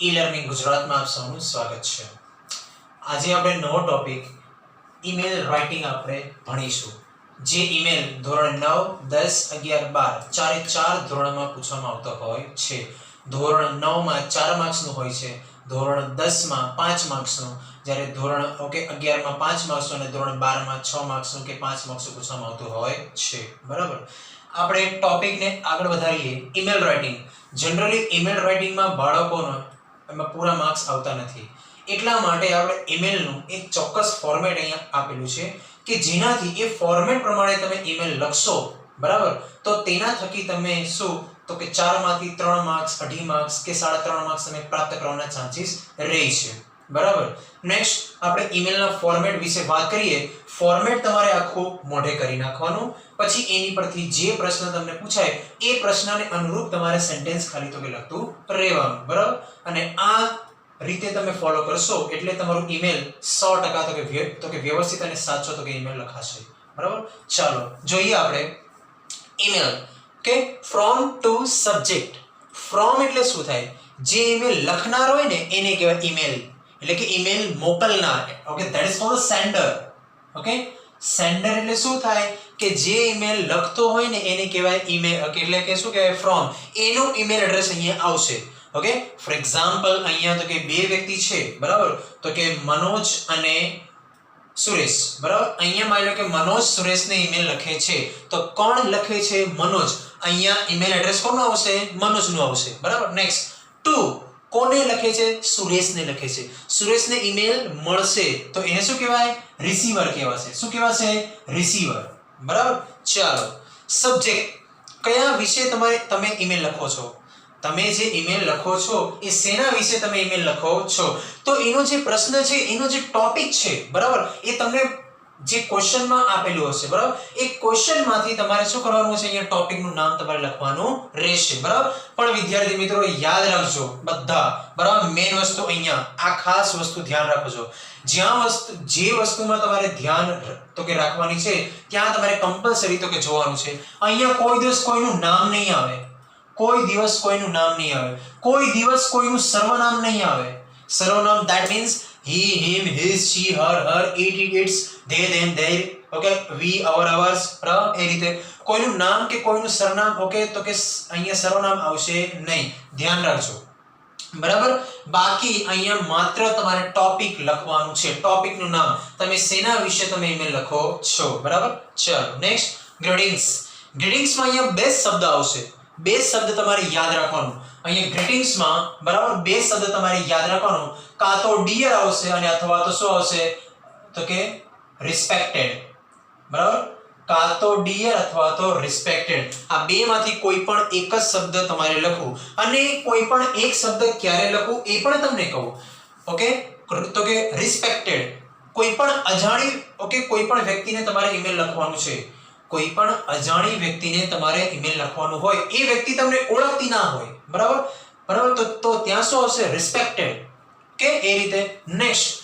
E learning ગુજરાતમાં આપ સૌનું સ્વાગત છે. આજે આપણે નવો ટોપિક ઈમેલ રાઇટિંગ આપણે ભણીશું. જે ઈમેલ ધોરણ 9, 10, 11, 12 ચારે ચાર ધોરણમાં પૂછવામાં આવતો હોય છે. ધોરણ 9 માં 4 માર્ક્સનું હોય છે, ધોરણ 10 માં 5 માર્ક્સનું, જ્યારે ધોરણ 11 માં 5 માર્ક્સનું અને ધોરણ 12 માં 6 માર્ક્સનું કે 5 માર્ક્સનું પૂછવામાં આવતું હોય છે. બરાબર. આપણે ટોપિકને આગળ વધારીએ. Email writing. જનરલી ઈમેલ રાઇટિંગમાં બાળકોનો એમાં પૂરા માર્ક્સ આવતા નથી. એટલા માટે આપણે ઈમેલનું એક ચોક્કસ ફોર્મેટ અહીંયા આપેલું છે કે જેનાથી એ ફોર્મેટ પ્રમાણે તમે ઈમેલ લખશો, બરાબર, તો તેના થકી તમે શું તો કે 4 માંથી 3 માર્ક્સ, 2.5 માર્ક્સ કે 3.5 માર્ક્સ તમે પ્રાપ્ત કરવાના ચાન્સીસ રહે છે. બરાબર. નેક્સ્ટ આપણે ઈમેલના ફોર્મેટ વિશે વાત કરીએ. ફોર્મેટ તમારે આખું મોઢે કરી નાખવાનું, પછી એની પરથી જે પ્રશ્ન તમને પૂછાય એ પ્રશ્નને અનુરૂપ તમારે સેન્ટેન્સ ખાલી તો કે લખતું રહેવાનું. બરાબર. અને આ રીતે તમે ફોલો કરશો એટલે તમારું ઈમેલ 100% તો કે વ્યવસ્થિત અને સાચો તો કે ઈમેલ લખાશે. બરાબર. ચાલો જોઈએ આપણે ઈમેલ. કે ફ્રોમ ટુ સબ્જેક્ટ. ફ્રોમ એટલે શું થાય? જે ઈમેલ લખનાર હોય ને એને કહેવાય ઈમેલ, એટલે કે ઈમેલ મોકલનાર. Okay, that is called sender. Okay, sender એટલે શું થાય કે જે ઈમેલ લખતો હોય ને એને કહેવાય ઈમેલ, એટલે કે શું કહેવાય ફ્રોમ. એનું ઈમેલ એડ્રેસ અહીંયા આવશે. ઓકે, ફોર એક્ઝામ્પલ અહીંયા તો કે બે વ્યક્તિ છે, બરાબર, તો કે મનોજ અને સુરેશ. બરાબર. અહીંયા માની લો કે મનોજ સુરેશને ઈમેલ લખે છે, તો કોણ લખે છે? મનોજ. અહીંયા ઈમેલ એડ્રેસ કોનું આવશે? મનોજનું આવશે. બરાબર. નેક્સ્ટ ટુ કોને લખે છે? સુરેશને લખે છે. સુરેશને ઈમેલ મળશે તો એને શું કહેવાય? રિસીવર કહેવાશે. શું કહેવાશે? રિસીવર. બરાબર. ચાલો સબ્જેક્ટ. કયા વિશે તમે ઈમેલ લખો છો? તમે જે ઈમેલ લખો છો એ શેના વિશે તમે ઈમેલ લખો છો? તો એનો જે પ્રશ્ન છે, એનો જે ટોપિક છે, બરાબર, એ તમને જે ક્વેશ્ચનમાં આપેલું હશે, બરાબર, એ ક્વેશ્ચનમાંથી તમારે શું કરવાનું છે? અહીંયા ટોપિકનું નામ તમારે લખવાનું રહેશે. બરાબર. પણ વિદ્યાર્થી મિત્રો યાદ રાખજો બધા, બરાબર, મેઈન વસ્તુ અહીંયા આ ખાસ વસ્તુ ધ્યાન રાખજો. જે વસ્તુમાં તમારે ધ્યાન તો કે રાખવાની છે ત્યાં તમારે કમ્પલસરી તો કે જોવાનું છે. અહીંયા કોઈ દિવસ કોઈનું નામ નહીં આવે. કોઈ દિવસ કોઈનું નામ નહીં આવે. કોઈ દિવસ કોઈનું સર્વનામ નહીં આવે. સર્વનામ that means he, him, his, she, her, it, its, they, them, their, okay, we, our, ours, બરાબર. એ રીતે કોઈનું નામ કે કોઈનું સરનામ, ઓકે, તો કે અહીંયા સર્વનામ આવશે નહીં. ધ્યાન રાખજો. બરાબર. બાકી અહીંયા માત્ર તમારે ટોપિક લખવાનું છે. ટોપિકનું નામ, તમે શેના વિશે તમે ઈમેલ લખો છો. બરાબર. ચલો નેક્સ્ટ ગ્રીટિંગ્સ. ગ્રીટિંગ્સમાં અહીંયા બે શબ્દ આવશે. બે શબ્દ તમારે યાદ રાખવાનું. અહીંયા ગ્રીટિંગ્સમાં, બરાબર, બે શબ્દ તમારે યાદ રાખવાનું. કાં તો ડિયર આવશે અને અથવા તો શું આવશે તો કે રિસ્પેક્ટેડ. બરાબર. કાં તો ડિયર અથવા તો રિસ્પેક્ટેડ. આ બેમાંથી કોઈ પણ એક જ શબ્દ તમારે લખવું. અને કોઈ પણ એક શબ્દ ક્યારે લખવું એ પણ તમને કહું. ઓકે, તો કે રિસ્પેક્ટેડ. કોઈ પણ અજાણી, ઓકે, કોઈ પણ વ્યક્તિને તમારે ઈમેલ લખવાનું છે. કોઈ પણ અજાણી વ્યક્તિને તમારે ઈમેલ લખવાનું હોય, એ વ્યક્તિ તમને ઓળખતી ના હોય, બરાબર, બરાબર, તો ત્યાં શું આવશે? રિસ્પેક્ટેડ. કે એ રીતે. નેક્સ્ટ,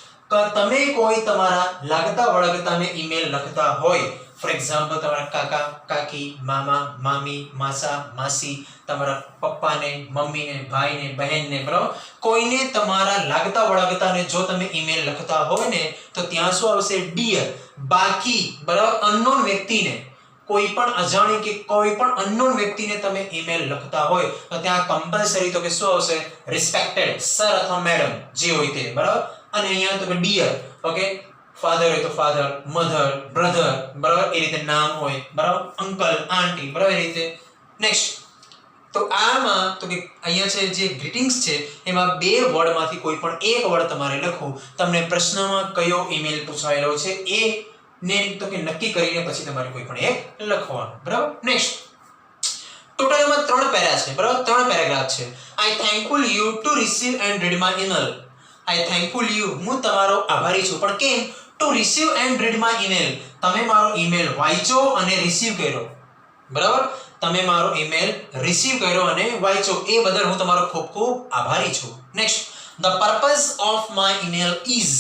તમે કોઈ તમારા લાગતા વળગતાને ઈમેલ લખતા હોય, ફોર એક્ઝામ્પલ તમારા કાકા, કાકી, મામા, મામી, માસા, માસી, તમારા પપ્પાને, મમ્મીને, ભાઈને, બહેનને, બરાબર, કોઈને તમારા લાગતા વળગતાને જો તમે ઈમેલ લખતા હોય ને તો ત્યાં શું આવશે? ડિયર. બાકી, બરાબર, અનનોન વ્યક્તિને, કોઈ પણ અજાણી કે કોઈ પણ અનનોન વ્યક્તિને તમે ઈમેલ લખતા હોય તો ત્યાં કમ્પલસરી તો કે શું આવશે? રિસ્પેક્ટેડ, સર અથવા મેડમ જે હોય તે. બરાબર. અને અહીંયા તો કે ડિયર. ઓકે, ફાધર હોય તો ફાધર, મધર, બ્રધર, બરાબર, એ રીતે નામ હોય, બરાબર, અંકલ, આંટી, બરાબર, એ રીતે. નેક્સ્ટ, તો આમાં તો કે અહીંયા છે જે ગ્રીટિંગ્સ છે એમાં બે વર્ડમાંથી કોઈ પણ એક વર્ડ તમારે લખવું. તમને પ્રશ્નમાં કયો ઈમેલ પૂછાયેલો છે એ ને તો કે નક્કી કરીને પછી તમારે કોઈ પણ એક લખવાનું. બરાબર. નેક્સ્ટ, ટોટલ એમાં 3 પેરા છે, બરાબર, 3 પેરેગ્રાફ છે. I thankful you to receive and read my email. I thankful you, હું તમારો આભારી છું. પણ કેમ? To receive and read my email. તમે મારો ઈમેલ વાંચ્યો અને રિસીવ કર્યો. બરાબર. તમે મારો ઈમેલ રિસીવ કર્યો અને વાંચ્યો એ બદલ હું તમારો ખૂબ ખૂબ આભારી છું. Next, the purpose of my email is.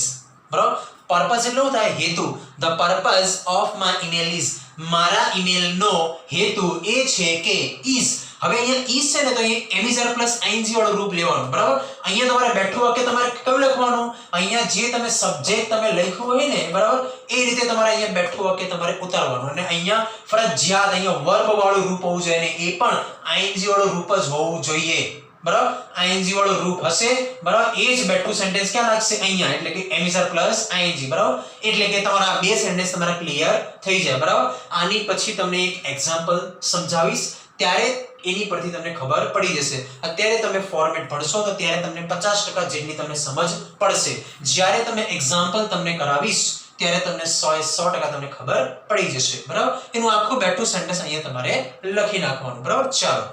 બરાબર. પર્પઝ એટલે શું થાય? હેતુ. The purpose of my email is. મારા ઈમેલનો હેતુ એ છે કે ઇઝ હવે અહીંયા is છે ને તો અહીંયા am is are plus ing વાળું રૂપ લેવાનું બરાબર અહીંયા તમારે બેઠું વાક્ય તમારે કયું લખવાનું અહીંયા જે તમે સબ્જેક્ટ તમે લખ્યું હોય ને બરાબર એ રીતે તમારે અહીંયા બેઠું વાક્ય તમારે ઉતારવાનું અને અહીંયા ફરજિયાત અહીંયા વર્બ વાળું રૂપ હોવું જોઈએ અને એ પણ ing વાળું રૂપ જ હોવું જોઈએ બરાબર ing વાળું રૂપ હશે બરાબર એ જ બેઠું સેન્ટેન્સ ક્યાં લાગશે અહીંયા એટલે કે am is are plus ing બરાબર એટલે કે તમારા આ બે સેન્ટેન્સ તમારા ક્લિયર થઈ જાય બરાબર આની પછી તમને એક એક્ઝામ્પલ સમજાવીશ ત્યારે એની પરથી તમને ખબર પડી જશે અત્યારે તમે ફોર્મેટ ભણશો તો ત્યારે તમને 50% જેટલી તમને સમજ પડશે જ્યારે તમે એક્ઝામ્પલ તમને કરાવીશ ત્યારે તમને 100% તમને ખબર પડી જશે બરાબર એનું આખું બેઠું સેન્ટેન્સ અહીંયા તમારે લખી નાખવાનું બરાબર ચાલો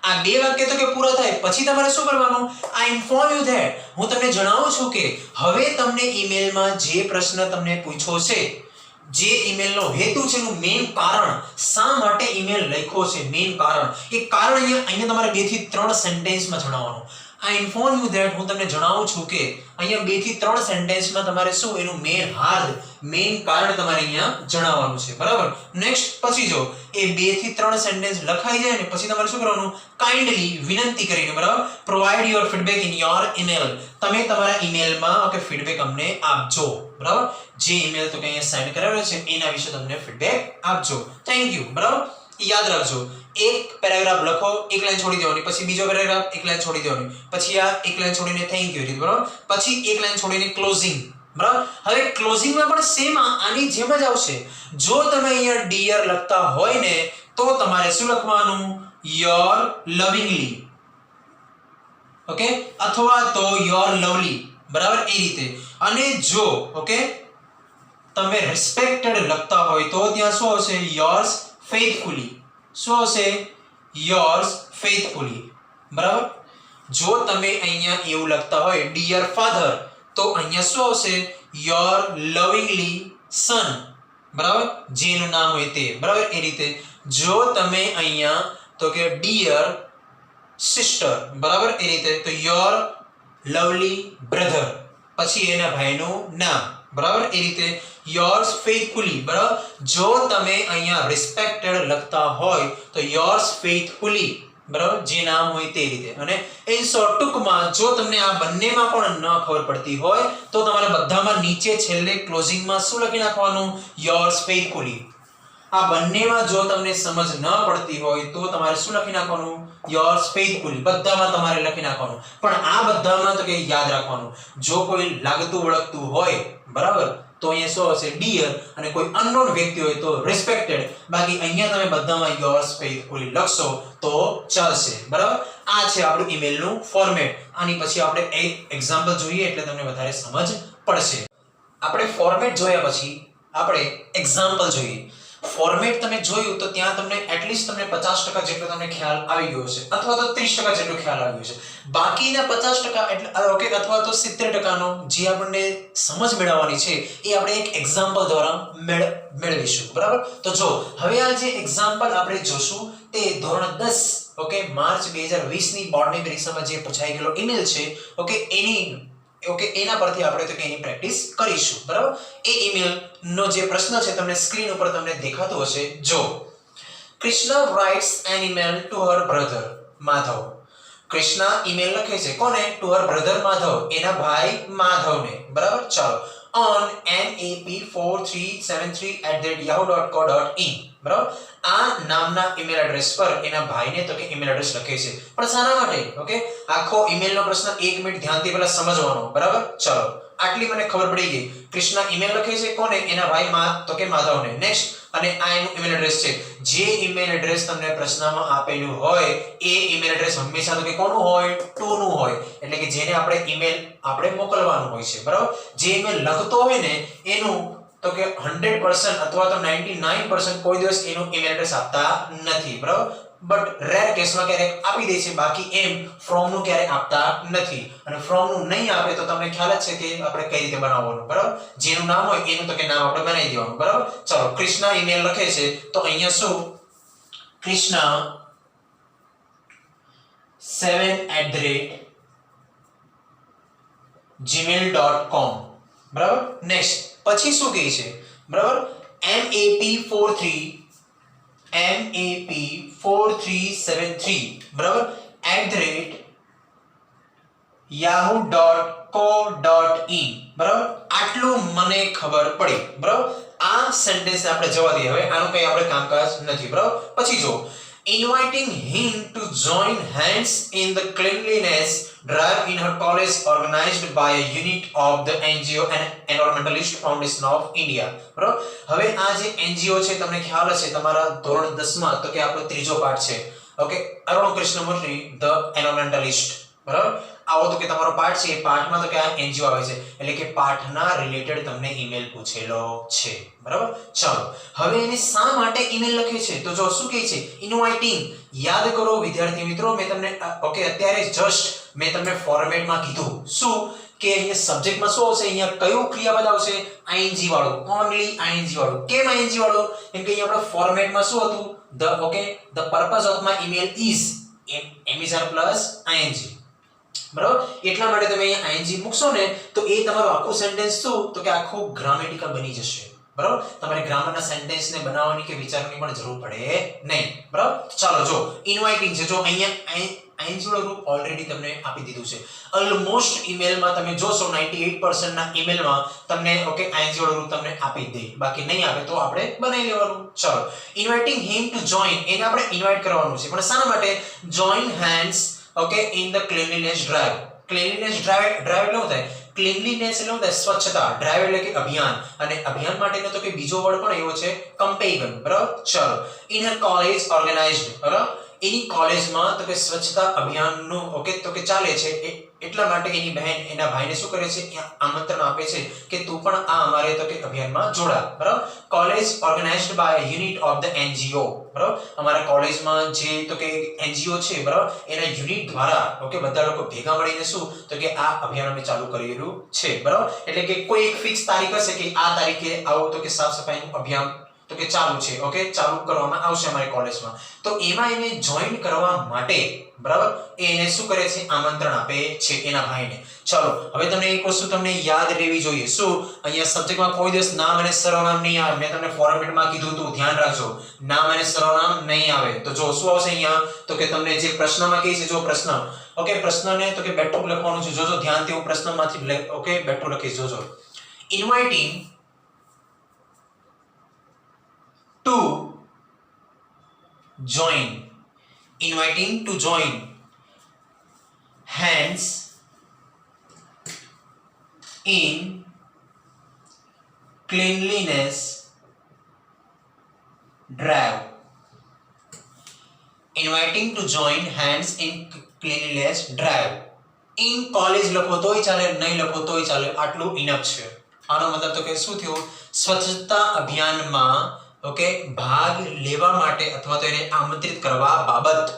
આ બે વાક્ય તો કે પૂરા થાય પછી તમારે શું કરવાનું આઈ ઇન્ફોર્મ યુ ધેટ હું તમને જણાવું છું કે હવે તમને ઈમેલમાં જે પ્રશ્ન તમને પૂછ્યો છે જે ઈમેલનો હેતુ છે એનું મેઇન કારણ શા માટે ઈમેલ લખ્યો છે મેઇન કારણ એ કારણ અહીંયા તમારે 2 થી 3 સેન્ટેન્સમાં જણાવવાનું આઈ ઇન્ફોર્મ યુ ધેટ હું તમને જણાવું છું કે અહીંયા 2 થી 3 સેન્ટેન્સમાં તમારે શું એનું મેઇન કારણ તમારે અહીંયા જણાવવાનું છે બરાબર નેક્સ્ટ પછી જો એ 2 થી 3 સેન્ટેન્સ લખાઈ જાય ને પછી તમારે શું કરવાનું કાઇન્ડલી વિનંતી કરીને બરાબર provide your feedback in your email તમે તમારા ઈમેલમાં કે ફીડબેક અમને આપજો બરાબર જે ઈમેલ તો કે અહીંયા સેન્ડ કરેલો છે એના વિશે તમને ફીડબેક આપજો થેન્ક યુ બરાબર યાદ રાખજો એક પેરેગ્રાફ લખો એક લાઈન છોડી દેવાની પછી બીજો પેરેગ્રાફ એક લાઈન છોડી દેવાની પછી આ એક લાઈન છોડીને થેન્ક યુ રીત બરાબર પછી એક લાઈન છોડીને ક્લોઝિંગ બરાબર હવે ક્લોઝિંગમાં પણ સેમ આની જેમ જ આવશે જો તમે અહીંયા ડિયર લખતા હોય ને તો તમારે શું લખવાનું યોર લવિંગલી ઓકે અથવા તો યોર લવલી બરાબર એ રીતે અને જો ઓકે તમે રિસ્પેક્ટેડ લખતા હોય તો ત્યાં શું આવશે યોર્સ ફેithfully શું આવશે યોર્સ ફેithfully બરાબર જો તમે અહીંયા એવું લખતા હોય ડિયર ફાધર તો અહીંયા શું આવશે યોર લવિંગલી સન બરાબર જેનું નામ હોય તે બરાબર એ રીતે જો તમે અહીંયા તો કે ડિયર સિસ્ટર બરાબર એ રીતે તો યોર લવલી બ્રધર પછી એના ભાઈનું નામ બરાબર એ રીતે યોર્સ ફેithfully બરાબર જો તમે અહીંયા રિસ્પેક્ટેડ લખતા હોય તો યોર્સ ફેithfully બરાબર જે નામ હોય તે રીતે અને ઇન શોર્ટ ટૂંકમાં જો તમને આ બંનેમાં પણ ન ખબર પડતી હોય તો તમારે બધામાં નીચે છેલ્લે ક્લોઝિંગમાં શું લખી નાખવાનું યોર્સ ફેithfully આ બંનેમાં જો તમને સમજ ન પડતી હોય તો તમારે શું લખી નાખવાનું યોર્સ ફેithfully બધામાં તમારે લખી નાખવાનું પણ આ બધામાં તો કે યાદ રાખવાનું જો કોઈ લાગતું વળગતું હોય બરાબર તો અહીંયા શું હશે ડિયર અને કોઈ અનનોન વ્યક્તિ હોય તો રિસ્પેક્ટેડ બાકી અહીંયા તમે બધામાં યોર્સ ફેithfully લખશો તો ચાલશે બરાબર આ છે આપણું ઈમેલનું ફોર્મેટ આની પછી આપણે એક એક્ઝામ્પલ જોઈએ એટલે તમને વધારે સમજ પડશે આપણે ફોર્મેટ જોયા પછી આપણે એક્ઝામ્પલ જોઈએ ફોર્મેટ તમે જોયું તો ત્યાં તમને એટલીસ્ટ તમને 50% જેટલો તમને ખ્યાલ આવી ગયો છે અથવા તો 30% જેટલો ખ્યાલ આવી ગયો છે બાકીના 50% એટલે ઓકે અથવા તો 70% નો જે આપણને સમજ મેળવવાની છે એ આપણે એક એક્ઝામ્પલ દ્વારા મેળવીશું બરાબર તો જો હવે આ જે એક્ઝામ્પલ આપણે જોશું તે ધોરણ 10 ઓકે માર્ચ 2020 ની બોર્ડની પરીક્ષામાં જે પૂછાઈ ગયેલો ઈમેલ છે ઓકે એના પરથી આપણે તો કે એની પ્રેક્ટિસ કરીશું બરાબર એ ઈમેલ નો જે પ્રશ્ન છે તમને સ્ક્રીન ઉપર તમને દેખાતો હશે જો Krishna writes an email to her brother Madhav Krishna email લખે છે કોને ટુ હર બ્રધર માધવ એના ભાઈ માધવને બરાબર ચાલો on nap4373@yahoo.co.in બરાબર આ નામના ઈમેલ એડ્રેસ પર એના ભાઈને તો કે ઈમેલ એડ્રેસ લખે છે પણ શાના માટે ઓકે આખો ઈમેલનો પ્રશ્ન 1 મિનિટ ધ્યાનથી પહેલા સમજવાનો બરાબર ચાલો આટલી મને ખબર પડી ગઈ કૃષ્ણા ઈમેલ લખે છે કોને એના ભાઈ તો કે માધવને નેક્સ્ટ અને આ એનું ઈમેલ એડ્રેસ છે જે ઈમેલ એડ્રેસ તમને પ્રશ્નમાં આપેલું હોય એ ઈમેલ એડ્રેસ હંમેશા તો કે કોનું હોય ટુ નું હોય એટલે કે જેને આપણે ઈમેલ આપણે મોકલવાનું હોય છે બરાબર જે ઈમેલ લખતો હોય ને એનું તો કે 100% અથવા તો 99% કોઈ દિવસ એનું ઈમેલ એડ્રેસ આપતા નથી બરાબર બટ રેર કેસમાં ક્યારેક આપી દે છે બાકી એમ ફ્રોમ નું ક્યારેક આપતા નથી અને ફ્રોમ નું નહીં આપે તો તમને ખ્યાલ જ છે કે આપણે કઈ રીતે બનાવવાનું બરાબર જેનું નામ હોય એનું તો કે નામ આપણે બનાવી દેવાનું બરાબર ચલો કૃષ્ણા ઈમેલ લખે છે તો અહીંયા શું કૃષ્ણા 7@gmail.com બરાબર નેક્સ્ટ પછી શું કહે છે બરાબર MAP43 map4373 બરાબર @yahoo.co.in બરાબર આટલું મને ખબર પડી બરાબર આ સેન્ટેન્સ આપણે જવા દઈએ હવે આનું કઈ આપણે કામકાજ નથી બરાબર પછી જો inviting him to join hands in the cleanliness drive in her college organized by a unit of the NGO and Environmentalist Foundation of India બરાબર હવે આ જે NGO છે તમને ખ્યાલ હશે તમારા ધોરણ 10 માં તો કે આપણો ત્રીજો પાઠ છે okay Arun Krishnamurthy the environmentalist બરાબર આવો તો કે તમારો પાઠ છે એ પાઠમાં તો કે આ NGO આવે છે એટલે કે પાઠના રિલેટેડ તમને ઈમેલ પૂછેલો છે બરાબર ચાલો હવે એને શા માટે ઈમેલ લખે છે તો જો શું કહે છે ઇન્વાઇટિંગ યાદ કરો વિદ્યાર્થી મિત્રો મેં તમને ઓકે અત્યારે જસ્ટ મેં તમને ફોર્મેટમાં કીધું શું કે અહીંયા સબ્જેક્ટમાં શું આવશે અહીંયા કયું ક્રિયાપદ આવશે ing વાળું ઓન્લી ing વાળું કેમ ing વાળું કેમ કે અહીંયા આપણા ફોર્મેટમાં શું હતું the purpose of my email is MSR plus ing બરાબર એટલા માટે તમે અહીંયા ing મૂકશો ને તો એ તમારું આખું સેન્ટેન્સ શું તો કે આખું ગ્રામેટિકલ બની જશે બરાબર તમારે ગ્રામરના સેન્ટેન્સને બનાવવાની કે વિચારવાની પણ જરૂર પડે નહીં બરાબર ચાલો જો ઇન્વાઇટિંગ છે જો અહીંયા ing વાળું રૂપ ઓલરેડી તમને આપી દીધું છે ઓલમોસ્ટ ઈમેલમાં તમે જોશો 98% ના ઈમેલમાં તમને ઓકે ing વાળું રૂપ તમને આપી દે બાકી નહીં આપે તો આપણે બનાવી લેવાનું ચાલો ઇન્વાઇટિંગ હિમ ટુ જોઈન એને આપણે ઇન્વાઇટ કરવાનું છે પણ શાના માટે join hands okay in the cleanliness drive cleanliness drive એટલે શું થાય ક્લીનલીનેસ એટલે શું થાય સ્વચ્છતા ડ્રાઈવ એટલે કે અભિયાન અને અભિયાન માટેનો તો કે બીજો વર્ડ પણ એવો છે કમ્પેઇગન બરાબર ચાલો ઇન હર કોલેજ ઓર્ગેનાઇઝ્ડ બરાબર એની કોલેજમાં તો કે સ્વચ્છતા અભિયાનનું ઓકે તો કે ચાલે છે એટલા માટે એની બહેન એના ભાઈને શું કરે છે આમંત્રણ આપે છે કે તું પણ આ અમારે તો કે અભિયાનમાં જોડા બરાબર college organised by unit of the NGO બરાબર અમારા કોલેજમાં જે તો કે NGO છે બરાબર એના યુનિટ દ્વારા ઓકે બધા લોકો ભેગા મળીને શું તો કે આ અભિયાન અમે ચાલુ કરેલું છે બરાબર એટલે કે કોઈ એક ફિક્સ તારીખ હશે કે આ તારીખે આવો તો કે સાફ સફાઈનું અભિયાન તો કે ચાલુ છે ઓકે ચાલુ કરવામાં આવશે અમારી કોલેજમાં તો એમાં એને જોઈન કરવા માટે બરાબર એને શું કરે છે આમંત્રણ આપે છે એના ભાઈને ચાલો હવે તમને એક વસ્તુ તમને યાદ રહેવી જોઈએ શું અહીંયા સબ્જેક્ટમાં કોઈ દિવસ નામ અને સર્વનામ નહીં આવે મેં તમને ફોર્મેટમાં કીધું હતું ધ્યાન રાખજો નામ અને સર્વનામ નહીં આવે તો જો શું આવશે અહીંયા તો કે તમને જે પ્રશ્નમાં કહે છે જો પ્રશ્ન ઓકે પ્રશ્નને તો કે બેઠું લખવાનું છે જોજો ધ્યાનથી હું પ્રશ્નમાંથી ઓકે બેઠું લખીશ જોજો inviting to join inviting to join hands in cleanliness drive inviting to join hands in cleanliness drive in college લખો તોય ચાલે નહીં લખો તોય ચાલે આટલું ઇનફ છે આનો મતલબ તો કે શું થયું સ્વચ્છતા અભિયાનમાં ઓકે ભાગ લેવા માટે અથવા તો એને આમંત્રિત કરવા બાબત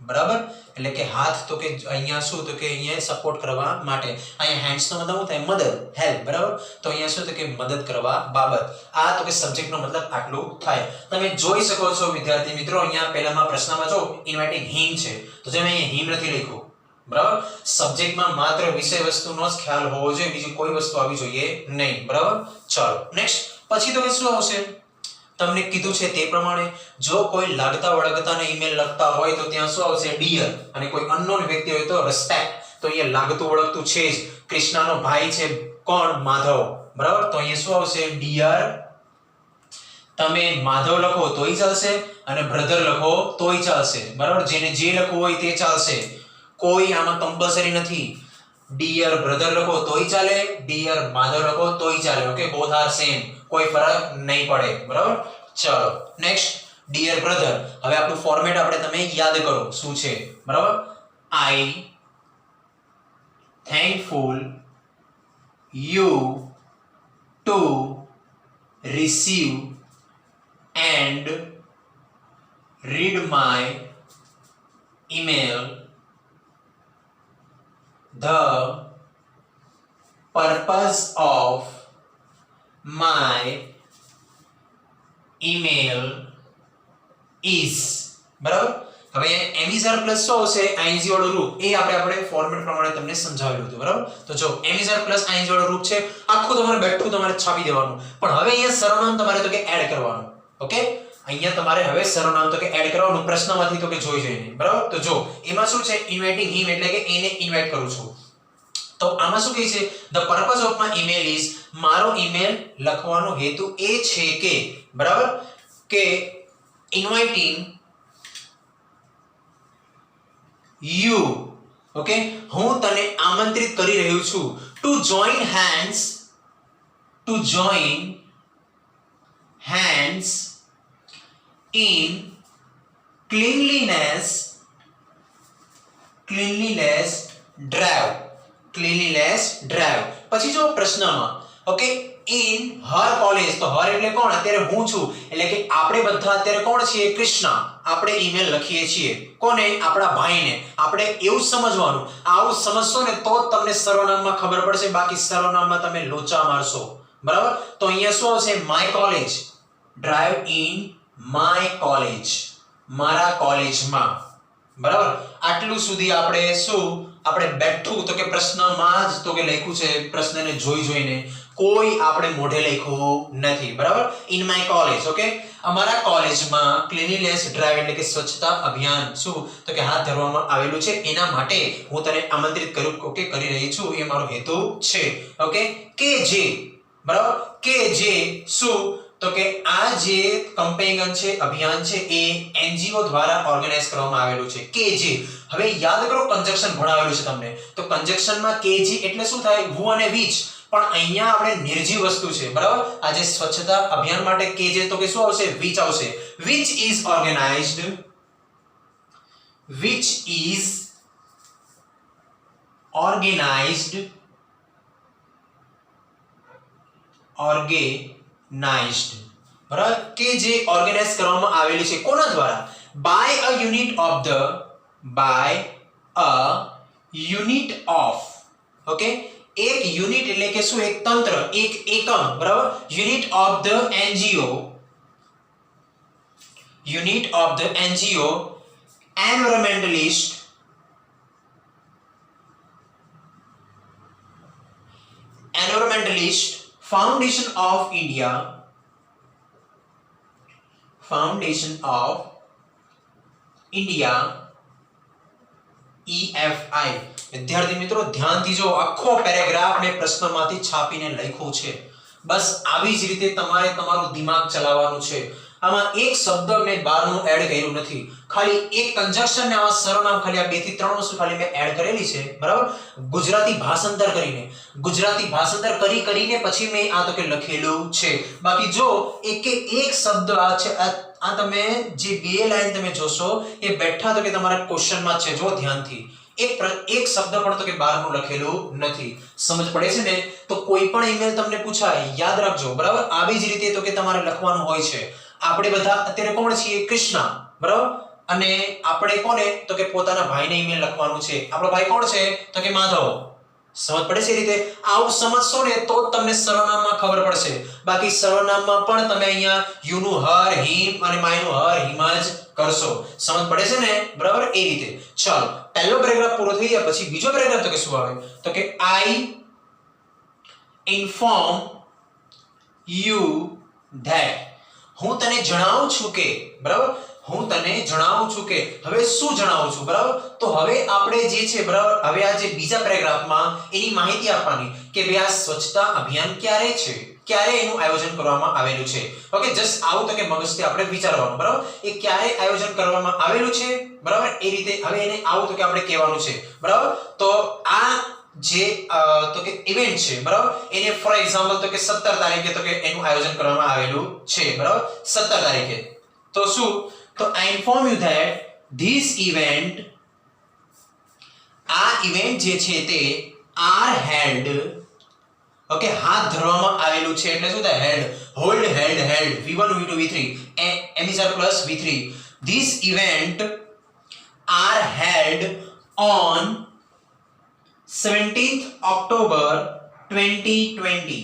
બરાબર એટલે કે હાથ તો કે અહીંયા શું તો કે અહીંયા સપોર્ટ કરવા માટે અહીંયા હેન્ડ્સ નો મતલબ શું થાય મદદ હેલ્પ બરાબર તો અહીંયા શું તો કે મદદ કરવા બાબત આ તો કે સબ્જેક્ટ નો મતલબ આટલું થાય તમે જોઈ શકો છો વિદ્યાર્થી મિત્રો અહીંયા પહેલામાં પ્રશ્નમાં જો ઇન્વાઇટિંગ હિમ છે તો જે મેં અહીંયા હિમ નથી લખ્યું બરાબર સબ્જેક્ટમાં માત્ર વિષય વસ્તુનો જ ખ્યાલ હોવો જોઈએ બીજી કોઈ વસ્તુ આવી જોઈએ નહીં બરાબર ચાલો નેક્સ્ટ પછી તો કે શું આવશે તમને કીધું છે તે પ્રમાણે જો કોઈ લાગતા વળગતાને ઈમેલ લખતા હોય તો ત્યાં શું આવશે ડિયર અને કોઈ અનનોન વ્યક્તિ હોય તો રિસ્પેક્ટ તો અહીંયા લાગતું વળગતું છે જ કૃષ્ણનો ભાઈ છે કોણ માધવ બરાબર તો અહીંયા શું આવશે ડિયર તમે માધવ લખો તોય ચાલશે અને બ્રધર લખો તોય ચાલશે બરાબર જેને જે લખવું હોય તે ચાલશે કોઈ આમાં કમ્પલ્સરી નથી ડિયર બ્રધર લખો તોય ચાલે ડિયર માધવ લખો તોય ચાલે ઓકે બોથ આર સેમ કોઈ ફરક નહીં પડે બરાબર ચલો નેક્સ્ટ ડિયર બ્રધર હવે આપણું ફોર્મેટ આપણે તમે યાદ કરો શું છે બરાબર I thankful you to receive and read my email. The purpose of my email is બરાબર હવે એમિઝર પ્લસ શું આવશે આઈએનજી વાળું રૂપ એ આપણે ફોર્મેટ પ્રમાણે તમને સમજાવેલું હતું બરાબર તો જો એમિઝર પ્લસ આઈએનજી વાળું રૂપ છે આખું તમારે બેઠું તમારે છાપી દેવાનું પણ હવે અહીંયા સર્વનામ તમારે તો કે એડ કરવાનું ઓકે અહીંયા તમારે હવે સર્વનામ તો કે એડ કરવાનું પ્રશ્નમાંથી તો કે જોઈ જોઈને, બરાબર? તો જો એમાં શું છે, ઇન્વાઇટિંગ હિમ એટલે કે એને ઇન્વાઇટ કરું છું. તો આમાં શું કહે છે, the purpose of my email is, મારો ઈમેલ લખવાનો હેતુ એ છે કે, બરાબર, કે ઇન્વાઇટિંગ યુ, ઓકે, હું તને આમંત્રિત કરી રહ્યો છું, to join hands in cleanliness drive. પછી જો પ્રશ્નમાં, ઓકે, in her college, તો her એટલે કોણ? અત્યારે હું છું, એટલે કે આપણે બધા અત્યારે કોણ છીએ? કૃષ્ણા. આપણે ઈમેલ લખીએ છીએ કોને? આપણા ભાઈને. આપણે એવું સમજવાનું, આવું સમજશો ને તો જ તમને સર્વનામમાં ખબર પડશે, બાકી સર્વનામમાં તમે લોચા મારશો, બરાબર? તો અહીંયા શું આવશે? My college, drive in my college, મારા કોલેજમાં, બરાબર? આટલું સુધી આપણે શું બેઠું તો કે પ્રશ્નમાં જ તો કે લખ્યું છે, પ્રશ્નને જોઈને, કોઈ આપણે મોઢે લખ્યું નથી, બરાબર? ઇન માય કોલેજ, ઓકે, અમારા કોલેજમાં ક્લીનલીનેસ ડ્રાઈવ એટલે કે સ્વચ્છતા અભિયાન શું તો કે હાથ ધરવામાં આવેલું છે, એના માટે હું તને આમંત્રિત કરી રહી છું, એ મારો હેતુ છે, ઓકે? કે જે, બરાબર, કે જે શું તો કે આ જે કમ્પેનિયન છે, અભિયાન છે, એ એનજીઓ દ્વારા ઓર્ગેનાઇઝ કરવામાં આવેલું છે. કે જે, હવે યાદ કરો, કંજક્શન ભણાવેલું છે તમને, તો કંજક્શનમાં કે જે એટલે શું થાય? who અને which. પણ અહીંયા આપણે નિર્જીવ વસ્તુ છે, બરાબર? આ જે સ્વચ્છતા અભિયાન માટે કે જે તો કે શું આવશે? which આવશે. which is organized બરાબર? કે જે ઓર્ગેનાઇઝ કરવામાં આવેલી છે કોના દ્વારા? by a unit of, okay, એક યુનિટ એટલે કે શું? એક તંત્ર, એક એકમ, બરાબર? Unit of the NGO environmentalist Foundation of India EFI. વિદ્યાર્થી મિત્રો ધ્યાનથી જો, આખો પેરેગ્રાફ મેં પ્રશ્નમાંથી છાપીને લખ્યો છે. બસ આવી જ રીતે તમારે તમારું દિમાગ ચલાવવાનું છે. આમાં એક શબ્દ મેં બહારનું એડ કર્યું નથી, ખાલી એક કંજક્શન ને આવા સર્વનામ, ખાલી આ 2 થી 3 વસ્તુ ખાલી મેં એડ કરેલી છે, બરાબર? ગુજરાતી ભાષાંતર કરીને પછી મેં આ તો કે લખેલું છે. બાકી જો એક શબ્દ આ છે, આ તમે જે બે લાઈન તમે જોશો એ બેઠા તો કે તમારા ક્વેશ્ચનમાં છે, જો ધ્યાનથી. એક શબ્દ પણ તો કે બહારનું લખેલું નથી. સમજ પડે છે ને? તો કોઈ પણ ઈમેલ તમને પૂછાય, યાદ રાખજો, બરાબર? આવી જ રીતે તો કે તમારે લખવાનું હોય છે. આપણે બધા અત્યારે કોણ છીએ? કૃષ્ણા, બરાબર? અને આપણે કોને તો કે પોતાના ભાઈને ઈમેલ લખવાનું છે. આપણો ભાઈ કોણ છે તો કે માધવ. સમજ પડે છે? રીતે આવું સમજશો ને તો જ તમને સર્વનામમાં ખબર પડશે. બાકી સર્વનામમાં પણ તમે અહીંયા યુ નું હર, હિમ અને માય નું હર, હિમ જ કરશો. સમજ પડે છે ને? બરાબર? એ રીતે. ચાલો, પહેલો પેરેગ્રાફ પૂરો થઈ ગયા પછી બીજો પેરેગ્રાફ તો કે શું આવે? તો કે I inform you that, હું તને જણાવું છું કે, બરાબર? હું તને જણાવું છું કે, હવે શું જણાવું છું, બરાબર? તો હવે આપણે જે છે, બરાબર, હવે આ જે બીજા પેરેગ્રાફમાં એની માહિતી આપવાની કે ભાઈ આ સ્વચ્છતા અભિયાન ક્યારે છે, ક્યારે એનું આયોજન કરવામાં આવેલું છે. ઓકે, જસ્ટ આવું તો કે મગજથી આપણે વિચારવાનું, બરાબર? એ ક્યારે આયોજન કરવામાં આવેલું છે, બરાબર? એ રીતે હવે એને આવું તો કે આપણે કહેવાનું છે, બરાબર? તો આ જે તો કે ઇવેન્ટ છે, બરાબર, એને ફોર એક્ઝામ્પલ તો કે 17 તારીખે તો કે એનું આયોજન કરવામાં આવેલું છે, બરાબર? 17 તારીખે. તો શું? તો I inform you that this event, આ ઇવેન્ટ જે છે તે are held, ઓકે, હાથ ધરવામાં આવેલું છે એટલે શું થાય? Held, hold, held, V1 V2 V3 MSR plus V3. This event are held on 17th October 2020,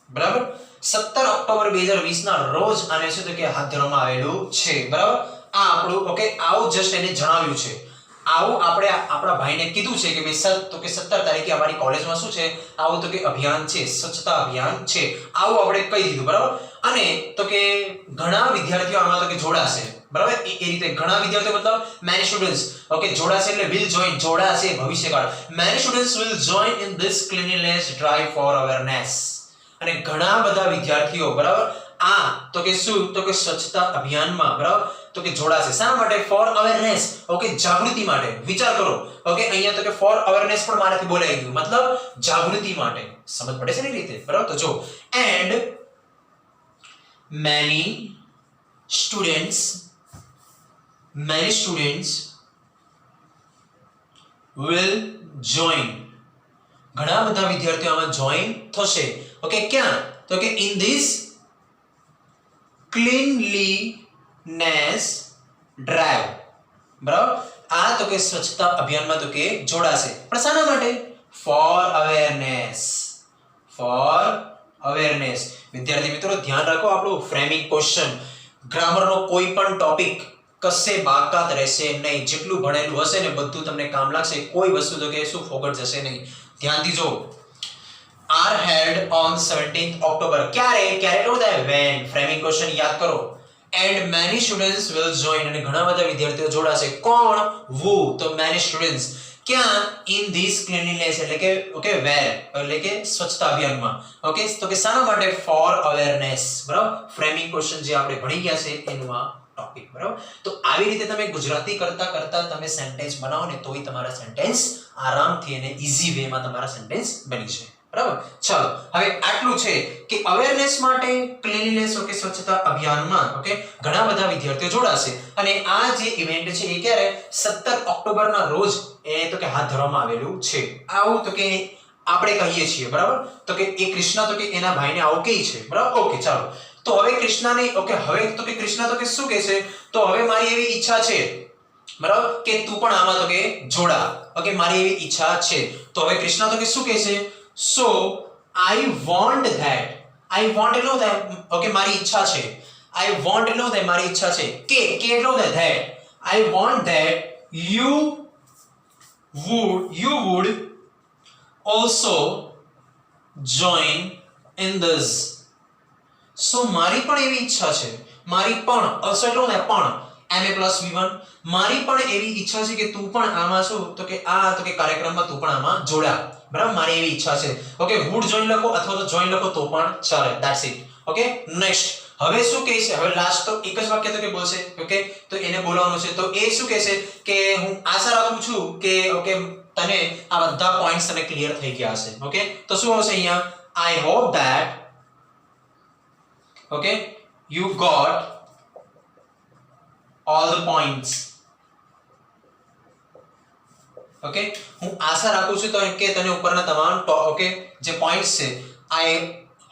બરાબર? 17 ઓક્ટોબર 2020 ના રોજ આને શું તો કે હાથ ધરવામાં આવેલું છે, બરાબર? આ આપણું, ઓકે, આવું જસ્ટ એને જણાવ્યું છે. આવું આપણે આપણા ભાઈને કીધું છે કે ભાઈ સર તો કે 17 તારીખે અમારી કોલેજમાં શું છે આવું તો કે અભિયાન છે, સ્વચ્છતા અભિયાન છે, આવું આપણે કહી દીધું બરાબર. અને તો કે ઘણા વિદ્યાર્થીઓ આમાં તો કે જોડાશે બરાબર. એ રીતે ઘણા વિદ્યાર્થીઓ મતલબ many students ઓકે જોડાશે એટલે will join જોડાશે ભવિષ્યકાળ. many students will join in this cleanliness drive for awareness. અને ઘણા બધા વિદ્યાર્થીઓ બરાબર આ તો કે શું તો કે સ્વચ્છતા અભિયાનમાં બરાબર તો કે જોડાશે. શા માટે? ફોર અવેરનેસ ઓકે જાગૃતિ માટે. વિચાર કરો ઓકે અહીંયા તો કે ફોર અવેરનેસ પણ મારાથી બોલાઈ ગયું મતલબ જાગૃતિ માટે. સમજ પડે છે ને રીતે બરાબર. તો જો and many students will join ઘણા બધા વિદ્યાર્થીઓ આમાં જોઈન થશે ઓકે ક્યાં તો કે in this cleanliness drive બરાબર. આ તો કે સ્વચ્છતા અભિયાનમાં તો કે જોડાશે પણ શાના માટે? For awareness. વિદ્યાર્થી મિત્રો ધ્યાન રાખો આપણું ફ્રેમિંગ ક્વેશ્ચન ગ્રામરનો કોઈ પણ ટોપિક કશે બાકાત રહેશે નહીં. જેટલું ભણેલું હશે ને બધું તમને કામ લાગશે. કોઈ વસ્તુ તો કે શું ફોગટ જશે નહીં. ધ્યાનથી જો are held on 17th October ક્યારે કેવું થાય? when. ફ્રેમિંગ ક્વેશ્ચન યાદ કરો. and many students will join અને ઘણા બધા વિદ્યાર્થીઓ જોડાશે. કોણ? who. તો many students ક્યાં? in this cleanliness એટલે કે ઓકે where એટલે કે સ્વચ્છતા અભિયાનમાં ઓકે તો કે શાના માટે? for awareness બરાબર. ફ્રેમિંગ ક્વેશ્ચન જે આપણે ભણી ગયા છે એનું આ ટોપિક બરાબર. તો આવી રીતે તમે ગુજરાતી કરતા તમે સેન્ટેન્સ બનાવો ને તોય તમારા સેન્ટેન્સ આરામથી અને ઈઝી વેમાં તમારા સેન્ટેન્સ બની જાય બરાબર. ચાલો હવે આટલું છે કે અવેરનેસ માટે ક્લીનલીનેસ ઓકે સ્વચ્છતા અભિયાનમાં ઓકે ઘણા બધા વિદ્યાર્થીઓ જોડાશે. અને આ જે ઇવેન્ટ છે એ ક્યારે? 17 ઓક્ટોબરના રોજ એ તો કે હાથ ધરવામાં આવેલું છે. આવું તો કે આપણે કહીએ છીએ બરાબર. તો કે એ કૃષ્ણ તો કે એના ભાઈને આવું કહે છે બરાબર. ઓકે ચાલો તો હવે કૃષ્ણને ઓકે હવે તો કે કૃષ્ણ તો કે શું કહે છે? તો હવે મારી એવી ઈચ્છા છે બરાબર કે તું પણ આમાં તો કે જોડા ઓકે મારી એવી ઈચ્છા છે. તો હવે કૃષ્ણ તો કે શું કહે છે? so I want that. I want એટલો થાય ઓકે મારી ઈચ્છા છે. I want એટલો થાય મારી ઈચ્છા છે. કે એટલો થાય that. I want that you would also join in this. so મારી પણ એવી ઈચ્છા છે. મારી પણ also એટલો થાય પણ ma+v1 મારી પણ એવી ઈચ્છા છે કે તું પણ આમાં શું તો કે આ તો કે કાર્યક્રમમાં તું પણ આમાં જોડા બરાબર. મારી એવી ઈચ્છા છે ઓકે. would join લખો અથવા તો join લખો તો પણ ચાલે. that's it okay. નેક્સ્ટ હવે શું કહે છે? હવે લાસ્ટ તો એક જ વાક્ય તો કે બોલશે ઓકે તો એને બોલવાનું છે. તો એ શું કહે છે કે હું આશા રાખું છું કે ઓકે તને આ બધા પોઈન્ટ્સ તને ક્લિયર થઈ ગયા હશે ઓકે. તો શું આવશે અહીંયા? I hope that okay you got all the points okay. હું આશા રાખું છું તો કે તને ઉપરના તમામ ઓકે જે પોઈન્ટ્સ છે I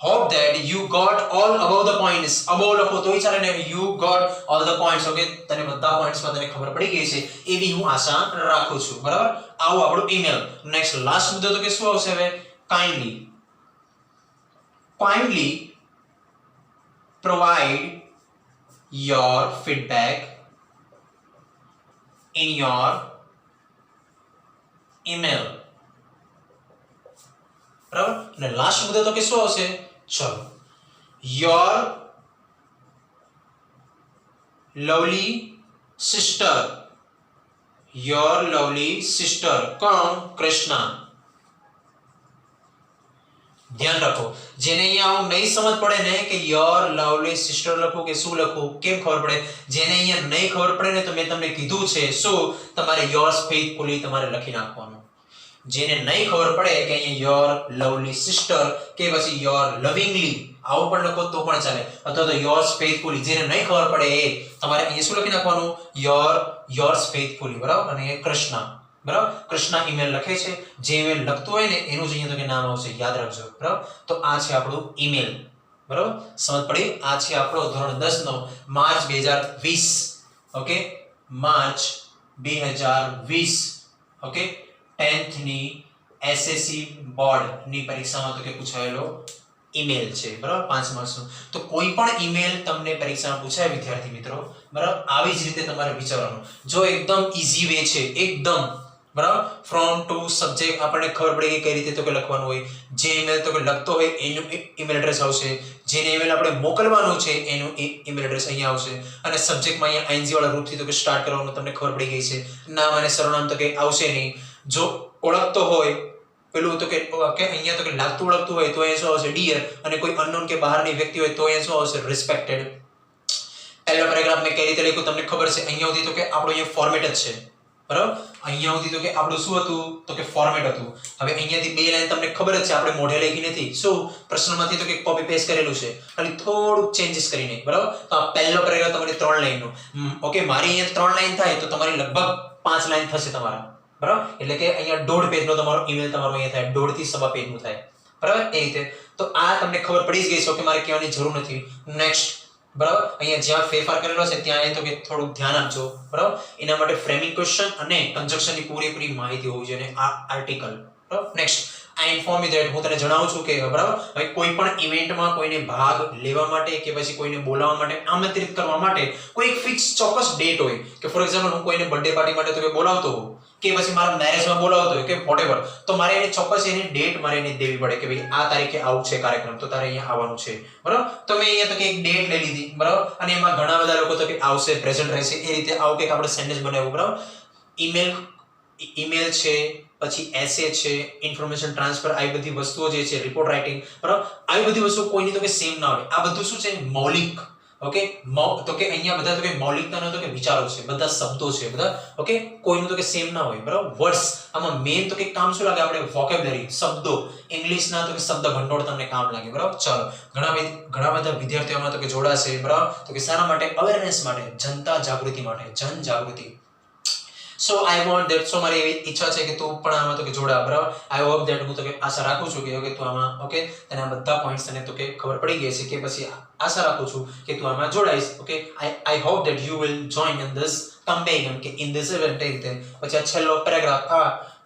hope that you got all above the points. above લખો તોય ચાલે ને you got all the points okay તને બધા પોઈન્ટ્સમાં તને ખબર પડી ગઈ છે એવી હું આશા રાખું છું બરાબર. આવું આપણું ઈમેલ. નેક્સ્ટ લાસ્ટ મુદ્દો તો કે શું આવશે હવે? kindly provide your feedback in your email બરાબર. અને લાસ્ટ મુદ્દો તો કે શું આવશે? ચલો your lovely sister કોણ? કૃષ્ણા. ધ્યાન રાખો જેને અહીંયા આવું નહીં સમજ પડે ને કે યોર લવલી સિસ્ટર લખું કે શું લખું કેમ ખબર પડે? જેને અહીંયા નહીં ખબર પડે ને તો મેં તમને કીધું છે શું તમારે યોર્સ ફેithfully તમારે લખી નાખવાનું. જેને નહીં ખબર પડે કે અહીંયા યોર લવલી સિસ્ટર કે પછી યોર લવિંગલી આવું પણ લખો તો પણ ચાલે અથવા તો યોર્સ ફેithfully જેને નહીં ખબર પડે એ તમારે અહીંયા શું લખી નાખવાનું? યોર્સ ફેithfully બરાબર. અને એ કૃષ્ણા બરાબર. કૃષ્ણા ઈમેલ લખે છે જે ઈમેલ લખતું હોય ને એનું જ અહીંયા તો કે નામ આવશે યાદ રાખજો બરાબર. તો આ છે આપણું ઈમેલ બરાબર. સમજ પડી? આ છે આપણો ધોરણ 10 નો March 2020 okay March 2020 okay 10th ની SSC બોર્ડ ની પરીક્ષામાં તો કે પૂછાયેલો ઈમેલ છે, બરાબર, 5 માર્ક્સનો. તો કોઈ પણ ઈમેલ તમને પરીક્ષામાં પૂછાય વિદ્યાર્થી મિત્રો, બરાબર, આવી જ રીતે તમારે વિચારવાનું. જો એકદમ ઈઝી વે છે, એકદમ, બરાબર, ફ્રોમ ટુ સબ્જેક્ટ આપણને ખબર પડી ગઈ કઈ રીતે તો કે લખવાનું હોય. જે ઈમેલ તો કે લખતો હોય એનું ઈમેલ એડ્રેસ આવશે, જેને ઈમેલ આપણે મોકલવાનું છે એનું ઈમેલ એડ્રેસ અહીંયા આવશે, અને સબ્જેક્ટમાં અહીંયા આઈએનજી વાળા રૂપથી તો કે સ્ટાર્ટ કરવાનું તમને ખબર પડી ગઈ છે. નામ અને સરનામ તો કે આવશે નહીં. જો ઓળખતો હોય પેલું તો કે અહીંયા તો કે લાગતું ઓળખતું હોય તો અહીંયા શું આવશે ડિયર, અને કોઈ અનનોન કે બહારની વ્યક્તિ હોય તો અહીંયા શું આવશે રિસ્પેક્ટેડ. પહેલો પેરેગ્રાફ મેં કઈ રીતે લખ્યું તમને ખબર છે. અહીંયા સુધી તો કે આપણો અહીંયા ફોર્મેટ જ છે, બરાબર. અહીંયા સુધી તો કે આપણું શું હતું તો કે ફોર્મેટ હતું. હવે અહીંયાથી બે લાઈન તમને ખબર જ છે આપણે મોઢે લખી નથી, શું પ્રશ્નમાંથી તો કે કોપી પેસ્ટ કરેલું છે, ખાલી થોડુંક ચેન્જીસ કરીને, બરાબર. તો આ પહેલો પેરેગ્રાફ તમારી 3 લાઈનનો. ઓકે, મારી અહીંયા 3 લાઈન થાય તો તમારી લગભગ 5 લાઈન થશે તમારા, બરાબર. એટલે કે અહીંયા 1.5 પેજનો તમારો ઈમેલ તમારો અહીંયા થાય, 1.5 થી 1.5 પેજનું થાય, બરાબર. એ રીતે તો આ તમને ખબર પડી જ ગઈ છે કે મારે કહેવાની જરૂર નથી. નેક્સ્ટ, બરાબર, અહીંયા જ્યાં ફેરફાર કરેલો છે ત્યાં એ તો કે થોડુંક ધ્યાન આપજો, બરાબર. એના માટે ફ્રેમિંગ ક્વેશ્ચન અને કન્જક્શનની પૂરેપૂરી માહિતી હોવી જોઈએ, આ આર્ટિકલ, બરાબર. Next, I inform you that, હું તને જણાવું છું કે, બરાબર, હવે કોઈ પણ ઇવેન્ટમાં કોઈને ભાગ લેવા માટે કે પછી કોઈને બોલાવવા માટે, આમંત્રિત કરવા માટે કોઈ એક ફિક્સ ચોક્કસ ડેટ હોય કે ફોર એક્ઝામ્પલ હું કોઈને બર્થડે પાર્ટી માટે તો કે બોલાવતો હોઉં કે પછી મારા મેરેજમાં બોલાવતો હોય કે વોટેવર, તો મારે એને ચોક્કસ એની ડેટ મારે એને દેવી પડે કે ભાઈ આ તારીખે આવું છે કાર્યક્રમ, તો તારે અહીંયા આવવાનું છે, બરાબર. તો મેં અહીંયા તો કે એક ડેટ લઈ લીધી, બરાબર, અને એમાં ઘણા બધા લોકો તો કે આવશે, પ્રેઝન્ટ રહેશે, એ રીતે આવું કંઈક આપણે સેન્ટેન્સ બનાવ્યું, બરાબર. ઈમેલ છે, પછી એસે છે, ઇન્ફોર્મેશન ટ્રાન્સફર, આવી બધી વસ્તુઓ જે છે, રિપોર્ટ રાઇટિંગ, બરાબર, આવી બધી વસ્તુઓ કોઈની તો કે સેમ ના હોય. આ બધું શું છે મૌલિક, ઓકે, તો કે અહીંયા બધા તો કે મૌલિકતાનો તો કે વિચારો છે, બધા શબ્દો છે બધા, ઓકે, કોઈનું તો કે સેમ ના હોય, બરાબર. વર્ડ્સ, આમાં મેઇન તો કે કામ શું લાગે આપણે વોકેબ્યુલરી, શબ્દો, ઇંગ્લિશના તો કે શબ્દ ભંડોળ તમને કામ લાગે, બરાબર. ચાલો, ઘણા બધા વિદ્યાર્થીઓમાં તો કે જોડાશે, બરાબર. તો કે શાના માટે? અવેરનેસ માટે, જનતા જાગૃતિ માટે, જન જાગૃતિ. સો આઈ વોન્ટ ધેટ, સો મારી એવી ઈચ્છા છે કે તું પણ આમાં તો કે જોડા, બરાબર. આઈ હોપ ધેટ, હું તો કે આશા રાખું છું કે તું આમાં, ઓકે, તને આ બધા પોઈન્ટ્સ તને તો કે ખબર પડી ગઈ છે કે પછી આશા રાખું છું કે તું આમાં જોડાઈશ, okay. I hope that you will join in this campaign કે ઇન ધીસ ઇવેન્ટ. પછી આ છેલ્લો paragraph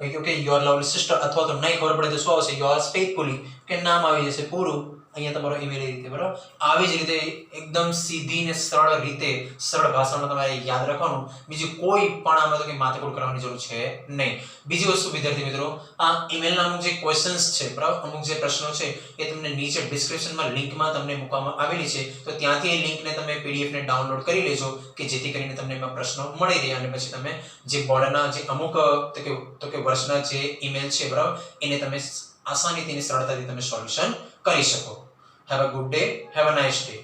okay, your lovely sister, અથવા તો નહીં ખબર પડે તો શું આવશે યોર ફેithfully, કે નામ આવી જશે પૂરું, અહીંયા તમારો ઈમેલ એ રીતે, બરાબર. આવી જ રીતે એકદમ સીધી ને સરળ રીતે, સરળ ભાષામાં તમારે યાદ રાખવાનું. બીજી કોઈ પણ આમાં તો કે માથાકૂટ કરવાની જરૂર છે નહીં. બીજી વસ્તુ વિદ્યાર્થી મિત્રો, આ ઈમેલના અમુક જે ક્વેશ્ચન્સ છે, બરાબર, અમુક જે પ્રશ્નો છે એ તમને નીચે ડિસ્ક્રિપ્શનમાં લિંકમાં તમને મૂકવામાં આવેલી છે, તો ત્યાંથી એ લિંકને તમે પીડીએફ ને ડાઉનલોડ કરી લેજો કે જેથી કરીને તમને એમાં પ્રશ્નો મળી રહે, અને પછી તમે જે બોર્ડના જે અમુક તો કે વર્ષના જે ઈમેલ છે, બરાબર, એને તમે આસાનીથી અને સરળતાથી તમે સોલ્યુશન કરી શકો. Have a good day. Have a nice day.